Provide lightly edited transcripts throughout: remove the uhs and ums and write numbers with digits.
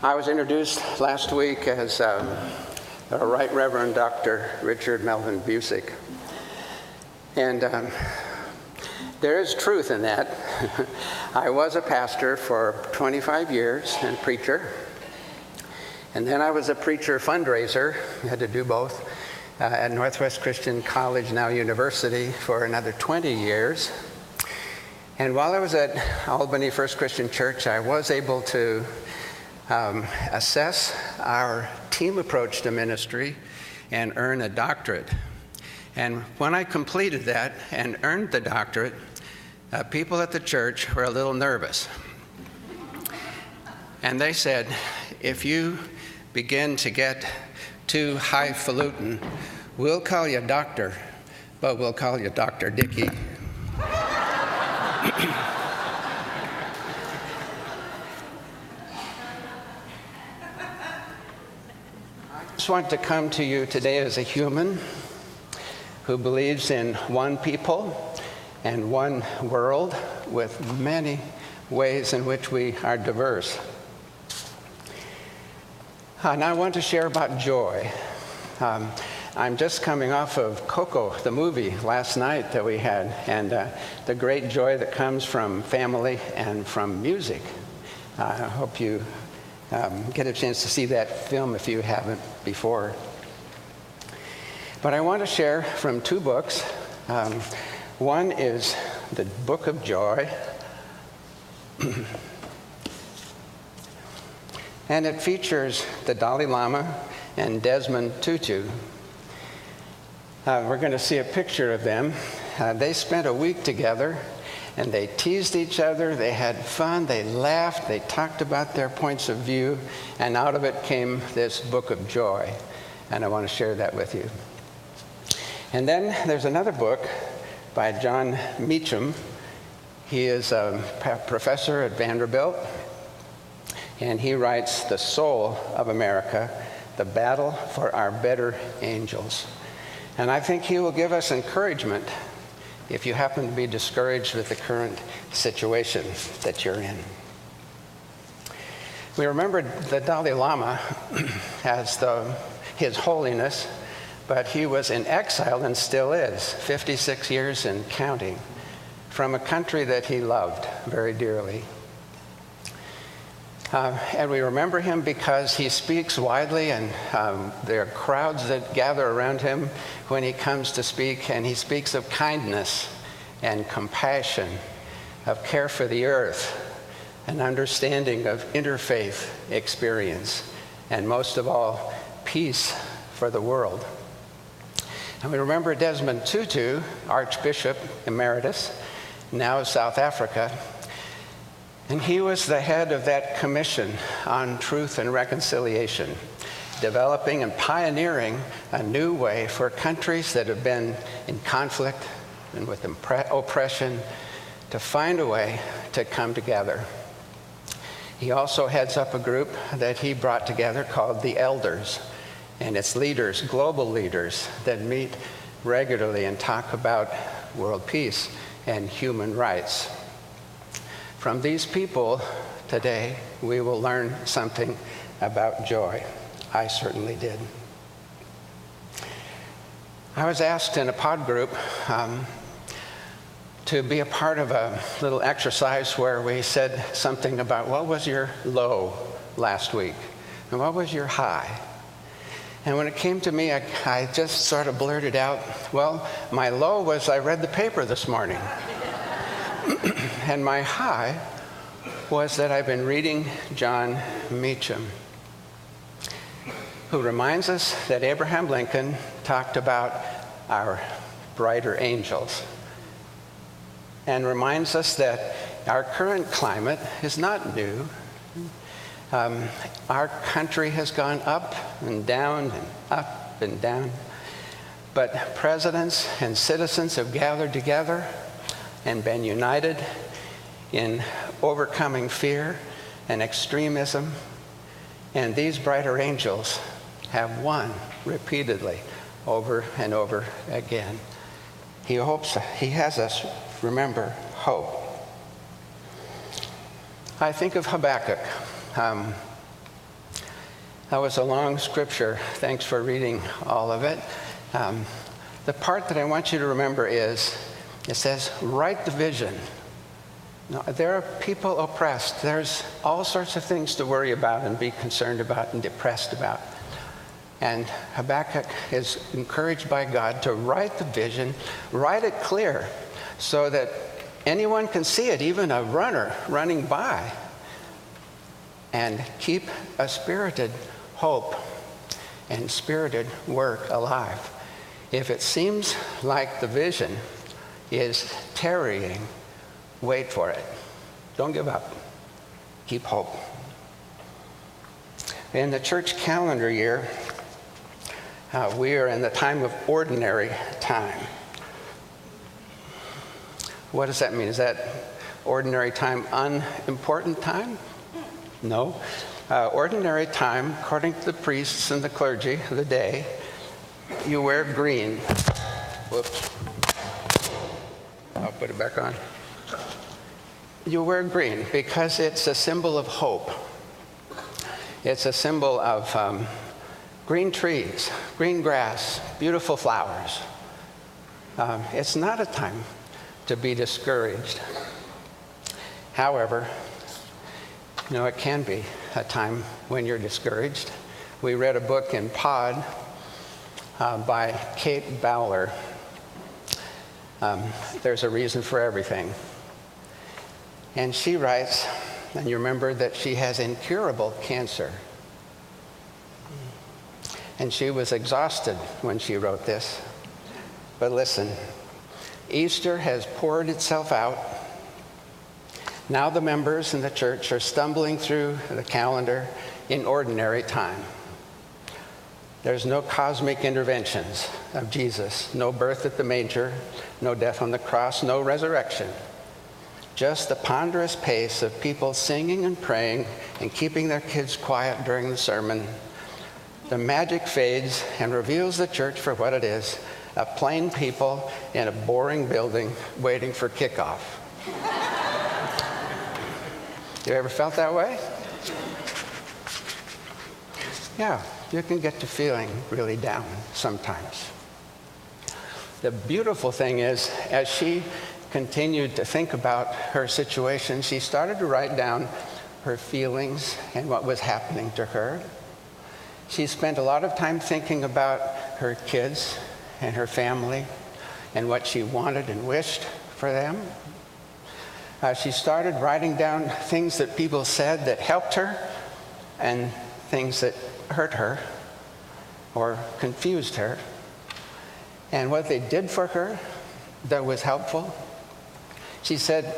I was introduced last week as the Right Reverend Dr. Richard Melvin Busic. And there is truth in that. I was a pastor for 25 years and preacher. And then I was a preacher fundraiser. I had to do both at Northwest Christian College, now University, for another 20 years. And while I was at Albany First Christian Church, I was able to assess our team approach to ministry and earn a doctorate. And when I completed that and earned the doctorate, people at the church were a little nervous. And they said, if you begin to get too highfalutin, we'll call you doctor, but we'll call you Dr. Dickey. I just want to come to you today as a human who believes in one people and one world with many ways in which we are diverse. And I want to share about joy. I'm just coming off of Coco, the movie, last night that we had, and the great joy that comes from family and from music. I hope you get a chance to see that film if you haven't before. But I want to share from two books. One is the Book of Joy, and it features the Dalai Lama and Desmond Tutu. We're going to see a picture of them. They spent a week together, and they teased each other, they had fun, they laughed, they talked about their points of view, and out of it came this Book of Joy. And I want to share that with you. And then there's another book by John Meacham. He is a professor at Vanderbilt, and he writes The Soul of America, The Battle for Our Better Angels. And I think he will give us encouragement if you happen to be discouraged with the current situation that you're in. We remember the Dalai Lama as His Holiness, but he was in exile and still is, 56 years and counting, from a country that he loved very dearly. And we remember him because he speaks widely, and there are crowds that gather around him when he comes to speak, and he speaks of kindness and compassion, of care for the earth, an understanding of interfaith experience, and most of all, peace for the world. And we remember Desmond Tutu, Archbishop Emeritus, now of South Africa, and he was the head of that commission on truth and reconciliation, developing and pioneering a new way for countries that have been in conflict and with oppression to find a way to come together. He also heads up a group that he brought together called the Elders, and it's leaders, global leaders, that meet regularly and talk about world peace and human rights. From these people today, we will learn something about joy. I certainly did. I was asked in a pod group to be a part of a little exercise where we said something about what was your low last week and what was your high. And when it came to me, I just sort of blurted out, well, my low was I read the paper this morning. And my high was that I've been reading John Meacham, who reminds us that Abraham Lincoln talked about our brighter angels, and reminds us that our current climate is not new. Our country has gone up and down and up and down, but presidents and citizens have gathered together and been united in overcoming fear and extremism, and these brighter angels have won repeatedly over and over again. He has us remember hope. I think of Habakkuk. That was a long scripture. Thanks for reading all of it. The part that I want you to remember is, it says, write the vision. Now, there are people oppressed. There's all sorts of things to worry about and be concerned about and depressed about. And Habakkuk is encouraged by God to write the vision, write it clear, so that anyone can see it, even a runner running by, and keep a spirited hope and spirited work alive. If it seems like the vision is tarrying, wait for it. Don't give up. Keep hope. In the church calendar year, we are in the time of ordinary time. What does that mean? Is that ordinary time unimportant time? No. Ordinary time, according to the priests and the clergy of the day, you wear green. Whoops. I'll put it back on. You wear green because it's a symbol of hope. It's a symbol of green trees, green grass, beautiful flowers. It's not a time to be discouraged. However, it can be a time when you're discouraged. We read a book in Pod by Kate Bowler. There's a reason for everything. And she writes, and you remember that she has incurable cancer. And she was exhausted when she wrote this. But listen, Easter has poured itself out. Now the members in the church are stumbling through the calendar in ordinary time. There's no cosmic interventions of Jesus, no birth at the manger, no death on the cross, no resurrection. Just the ponderous pace of people singing and praying and keeping their kids quiet during the sermon. The magic fades and reveals the church for what it is, a plain people in a boring building waiting for kickoff. You ever felt that way? Yeah, you can get to feeling really down sometimes. The beautiful thing is, as she continued to think about her situation, she started to write down her feelings and what was happening to her. She spent a lot of time thinking about her kids and her family and what she wanted and wished for them. She started writing down things that people said that helped her and things that hurt her or confused her, and what they did for her that was helpful. She said,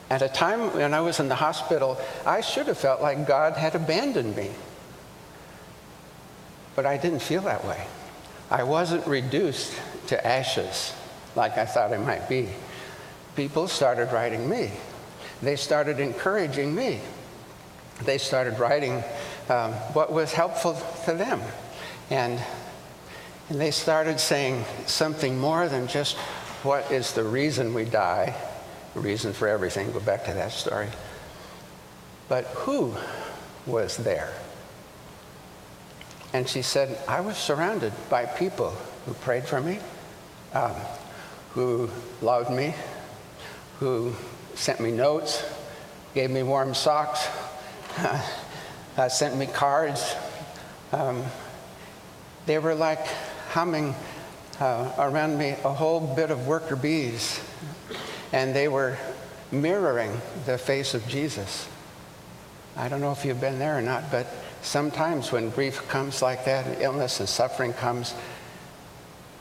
at a time when I was in the hospital, I should have felt like God had abandoned me. But I didn't feel that way. I wasn't reduced to ashes like I thought I might be. People started writing me. They started encouraging me. They started writing what was helpful to them. And they started saying something more than just what is the reason we die, the reason for everything. Go back to that story. But who was there? And she said, I was surrounded by people who prayed for me, who loved me, who sent me notes, gave me warm socks, sent me cards. They were like humming around me a whole bit of worker bees, and they were mirroring the face of Jesus. I don't know if you've been there or not, but sometimes when grief comes like that, and illness and suffering comes,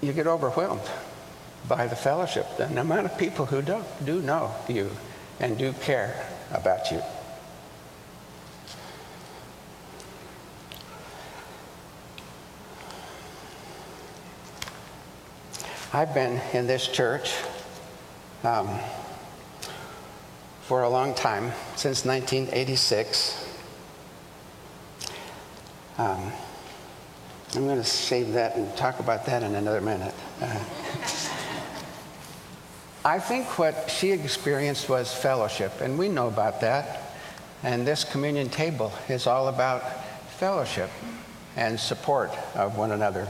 you get overwhelmed by the fellowship, the amount of people who do know you and do care about you. I've been in this church for a long time, since 1986. I'm going to save that and talk about that in another minute. I think what she experienced was fellowship, and we know about that. And this communion table is all about fellowship. and support of one another.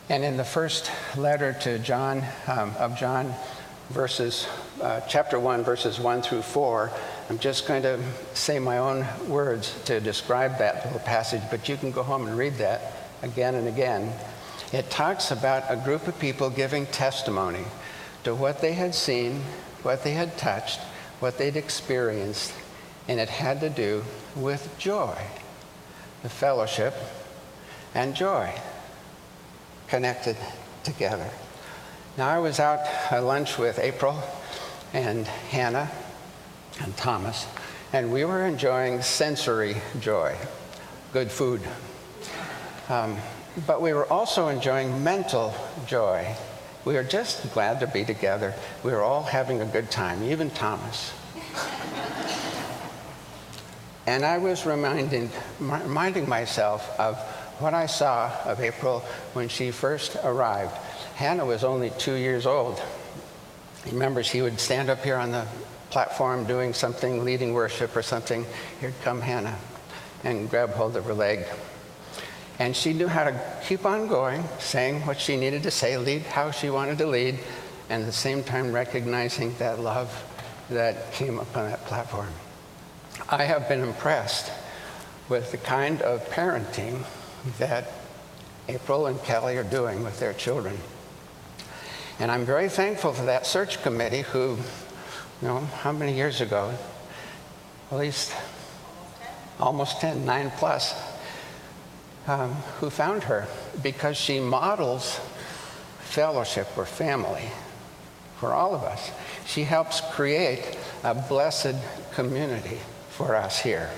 And in the first letter to John, chapter 1, verses 1 through 4, I'm just going to say my own words to describe that little passage, but you can go home and read that again and again. It talks about a group of people giving testimony to what they had seen, what they had touched, what they'd experienced, and it had to do with joy, the fellowship and joy connected together. Now, I was out at lunch with April and Hannah and Thomas, and we were enjoying sensory joy, good food. But we were also enjoying mental joy. We were just glad to be together. We were all having a good time, even Thomas. And I was reminding myself of what I saw of April when she first arrived. Hannah was only 2 years old. Remember, she would stand up here on the platform doing something, leading worship or something. Here'd come Hannah and grab hold of her leg. And she knew how to keep on going, saying what she needed to say, lead how she wanted to lead, and at the same time recognizing that love that came up on that platform. I have been impressed with the kind of parenting that April and Kelly are doing with their children. And I'm very thankful for that search committee who, how many years ago? At least almost 10, 9 plus, who found her because she models fellowship or family for all of us. She helps create a blessed community for us here.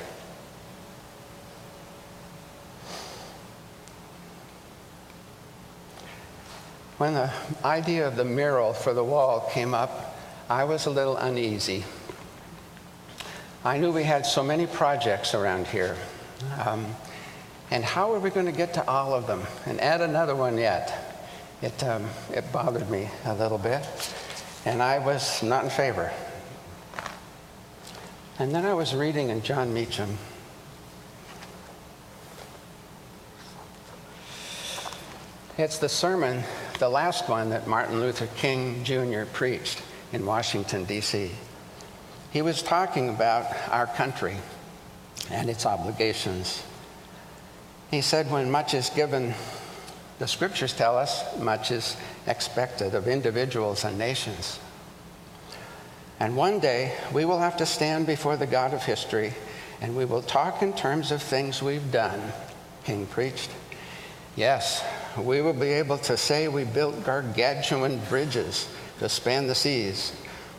When the idea of the mural for the wall came up, I was a little uneasy. I knew we had so many projects around here. And how are we going to get to all of them and add another one yet? It bothered me a little bit, and I was not in favor. And then I was reading in John Meacham. It's the sermon, the last one that Martin Luther King Jr. preached in Washington, D.C. He was talking about our country and its obligations. He said, when much is given, the scriptures tell us much is expected of individuals and nations. And one day, we will have to stand before the God of history, and we will talk in terms of things we've done, King preached. Yes, we will be able to say we built gargantuan bridges to span the seas.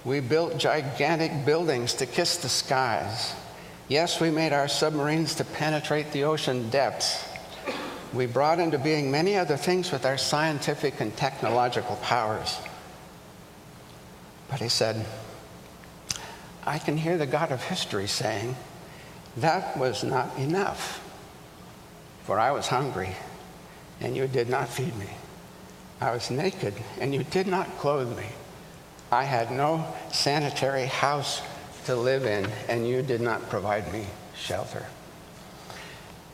We built gigantic buildings to kiss the skies. Yes, we made our submarines to penetrate the ocean depths. We brought into being many other things with our scientific and technological powers. But he said, I can hear the God of history saying, that was not enough. For I was hungry, and you did not feed me. I was naked, and you did not clothe me. I had no sanitary house to live in, and you did not provide me shelter.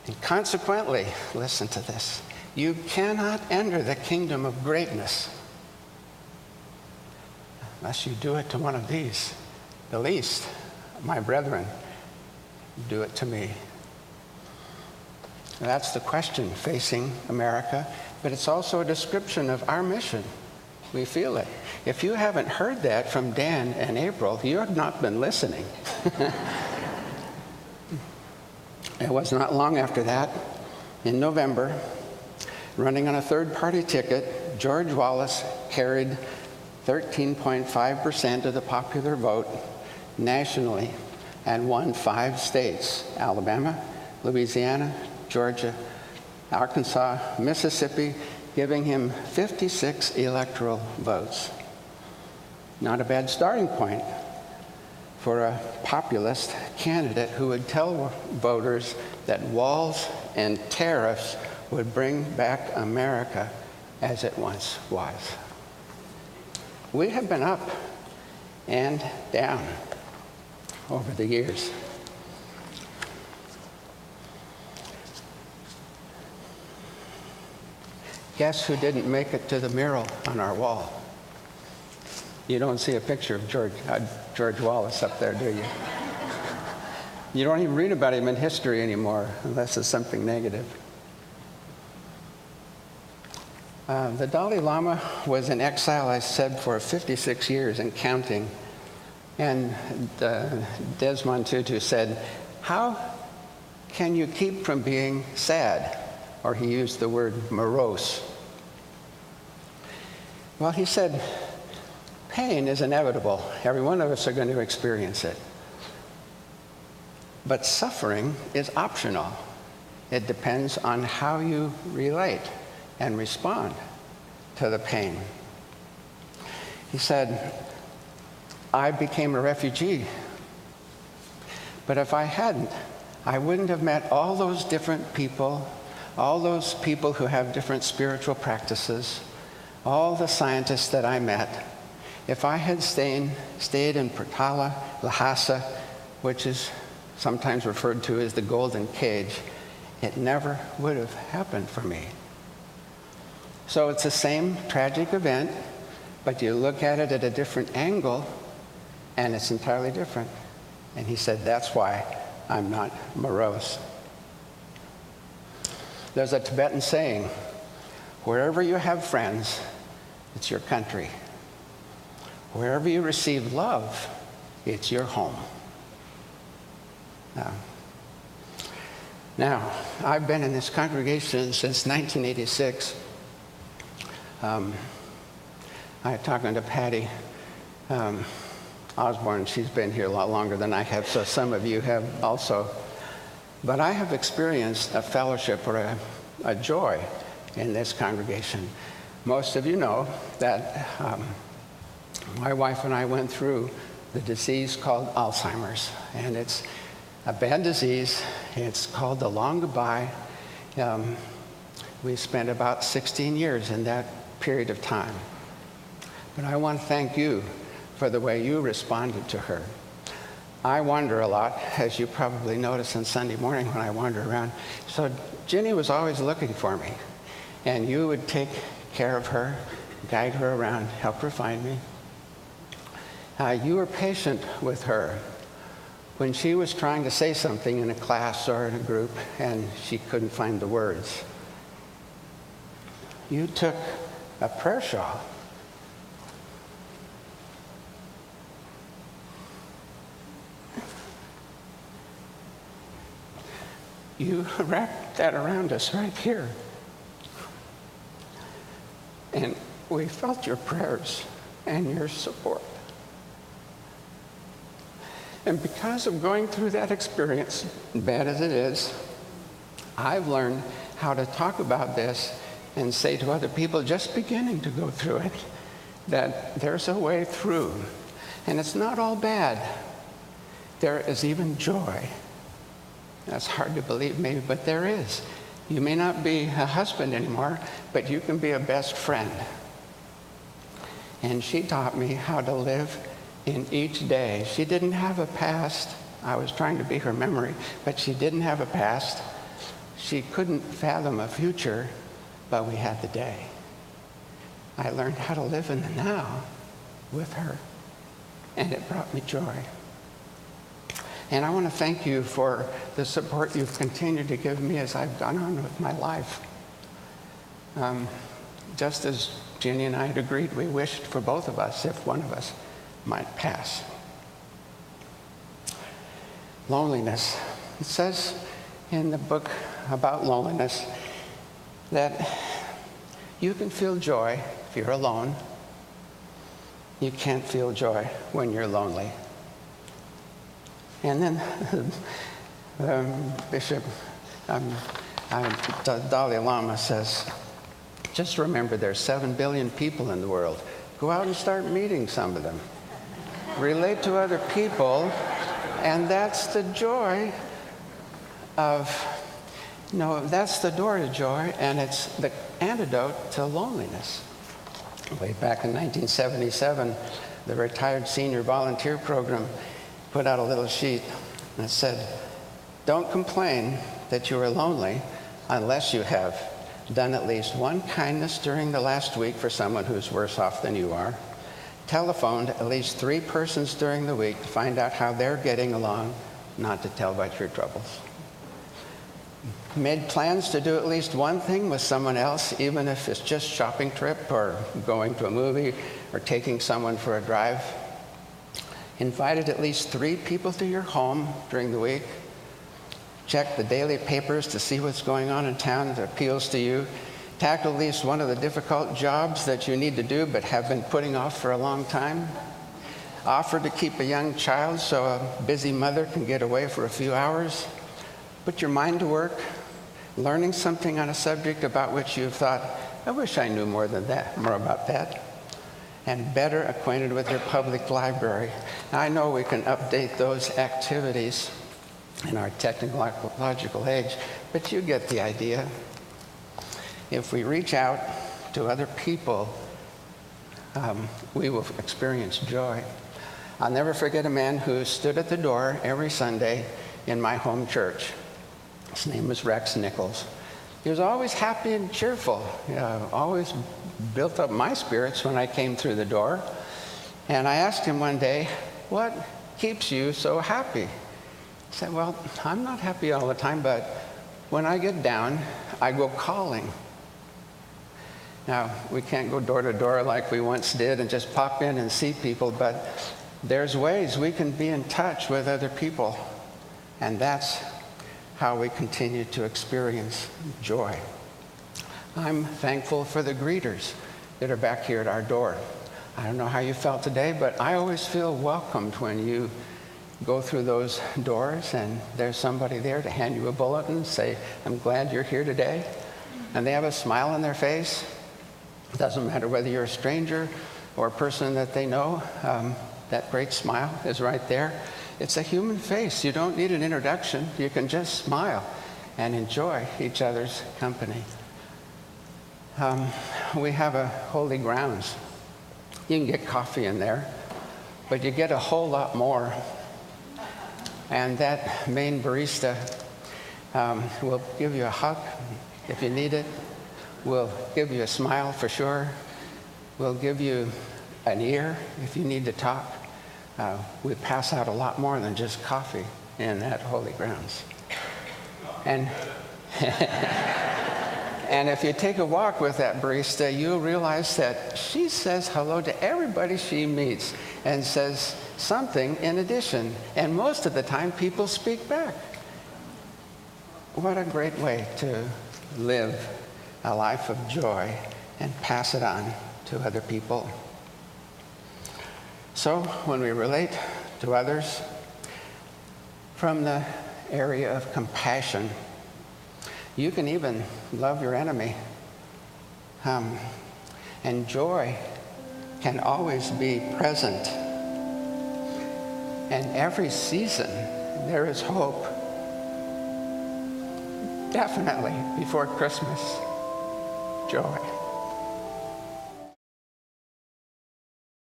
And consequently, listen to this, you cannot enter the kingdom of greatness unless you do it to one of these, the least, my brethren, do it to me. And that's the question facing America, but it's also a description of our mission. We feel it. If you haven't heard that from Dan and April, you have not been listening. It was not long after that, in November, running on a third-party ticket, George Wallace carried 13.5% of the popular vote nationally and won 5 states: Alabama, Louisiana, Georgia, Arkansas, Mississippi, giving him 56 electoral votes. Not a bad starting point for a populist candidate who would tell voters that walls and tariffs would bring back America as it once was. We have been up and down over the years. Guess who didn't make it to the mural on our wall? You don't see a picture of George Wallace up there, do you? You don't even read about him in history anymore, unless it's something negative. The Dalai Lama was in exile, I said, for 56 years and counting. And Desmond Tutu said, "How can you keep from being sad?" Or he used the word morose. Well, he said, pain is inevitable. Every one of us are going to experience it. But suffering is optional. It depends on how you relate and respond to the pain. He said, I became a refugee, but if I hadn't, I wouldn't have met all those different people, all those people who have different spiritual practices, all the scientists that I met. If I had stayed in Potala, Lhasa, which is sometimes referred to as the golden cage, it never would have happened for me. So it's the same tragic event, but you look at it at a different angle, and it's entirely different. And he said, that's why I'm not morose. There's a Tibetan saying, wherever you have friends, it's your country. Wherever you receive love, it's your home. Now, I've been in this congregation since 1986. I was talking to Patty Osborne. She's been here a lot longer than I have, so some of you have also. But I have experienced a fellowship or a joy in this congregation. Most of you know that my wife and I went through the disease called Alzheimer's, and it's a bad disease. It's called the long goodbye. We spent about 16 years in that period of time. But I want to thank you for the way you responded to her. I wander a lot, as you probably notice on Sunday morning when I wander around. So Ginny was always looking for me, and you would take care of her, guide her around, help her find me. You were patient with her when she was trying to say something in a class or in a group and she couldn't find the words. You took a prayer shawl you wrapped that around us right here. And we felt your prayers and your support. And because of going through that experience, bad as it is, I've learned how to talk about this and say to other people just beginning to go through it, that there's a way through. And it's not all bad. There is even joy. That's hard to believe maybe, but there is. You may not be a husband anymore, but you can be a best friend. And she taught me how to live in each day. She didn't have a past. I was trying to be her memory, but she didn't have a past. She couldn't fathom a future, but we had the day. I learned how to live in the now with her, and it brought me joy. And I want to thank you for the support you've continued to give me as I've gone on with my life. Just as Ginny and I had agreed, we wished for both of us if one of us might pass. Loneliness. It says in the book about loneliness that you can feel joy if you're alone. You can't feel joy when you're lonely. And then Bishop Dalai Lama says, just remember there's 7 billion people in the world. Go out and start meeting some of them. Relate to other people, and that's the joy of, that's the door to joy, and it's the antidote to loneliness. Way back in 1977, the Retired Senior Volunteer Program put out a little sheet that said, don't complain that you are lonely unless you have done at least one kindness during the last week for someone who's worse off than you are, telephoned at least 3 persons during the week to find out how they're getting along, not to tell about your troubles, made plans to do at least one thing with someone else, even if it's just shopping trip or going to a movie or taking someone for a drive, invited at least 3 people to your home during the week, checked the daily papers to see what's going on in town that appeals to you, tackled at least one of the difficult jobs that you need to do but have been putting off for a long time, offered to keep a young child so a busy mother can get away for a few hours, put your mind to work, learning something on a subject about which you've thought, I wish I knew more about that, and better acquainted with your public library. Now, I know we can update those activities in our technological age, but you get the idea. If we reach out to other people, we will experience joy. I'll never forget a man who stood at the door every Sunday in my home church. His name was Rex Nichols. He was always happy and cheerful, always built up my spirits when I came through the door. And I asked him one day, what keeps you so happy? He said, well, I'm not happy all the time, but when I get down, I go calling. Now, we can't go door to door like we once did and just pop in and see people, but there's ways we can be in touch with other people, and that's how we continue to experience joy. I'm thankful for the greeters that are back here at our door. I don't know how you felt today, but I always feel welcomed when you go through those doors and there's somebody there to hand you a bulletin, say, I'm glad you're here today. And they have a smile on their face. It doesn't matter whether you're a stranger or a person that they know, that great smile is right there. It's a human face. You don't need an introduction. You can just smile and enjoy each other's company. We have a holy grounds. You can get coffee in there, but you get a whole lot more. And that main barista will give you a hug if you need it. Will give you a smile for sure. Will give you an ear if you need to talk. We pass out a lot more than just coffee in that holy grounds. And and if you take a walk with that barista, you'll realize that she says hello to everybody she meets and says something in addition. And most of the time, people speak back. What a great way to live a life of joy and pass it on to other people. So when we relate to others from the area of compassion, you can even love your enemy. And joy can always be present. And every season, there is hope. Definitely before Christmas, joy.